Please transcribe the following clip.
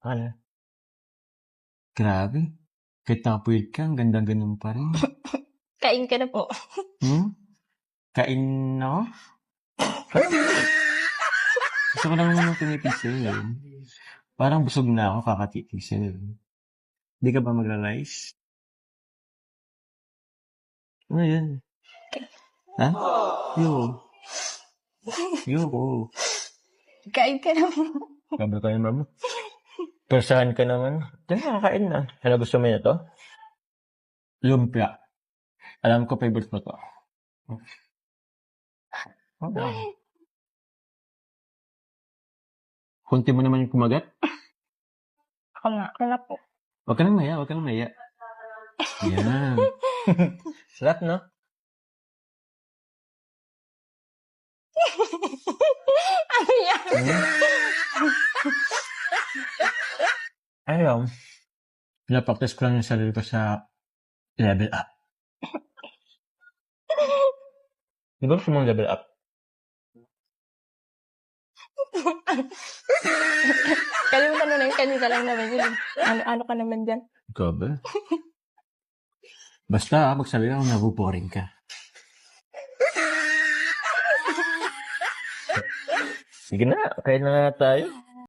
Ano? Grabe. Kahit nakapuyod ka, ang ganda-ganda mo pa rin. Kain ka na po. Kain ako? Gusto ko naman tumipid sa'yo. Parang busog na ako kakatitig sa'yo. Di ka ba magra-rice? Ano yan? Ha? Yoko. Kain ka na po. Sabi ko yun, mama. Persahan ka naman. Teka, kakain na. Ano gusto mo na to? Lumpia. Alam ko, favorite mo to. Kunti mo naman yung kumagat. Ako na po. Huwag ka nang maya. Yan. Sarap, no? Ano yan? Ayaw. Pinapractice ko lang yung sarili ko sa level up. Di ba gusto mong level up? Kalimutan mo na yung kanina lang naman yun. Ano ka naman dyan? Ikaw ba? Basta, magsabi ka kung nabuboring ka. Sige na, kain na nga tayo.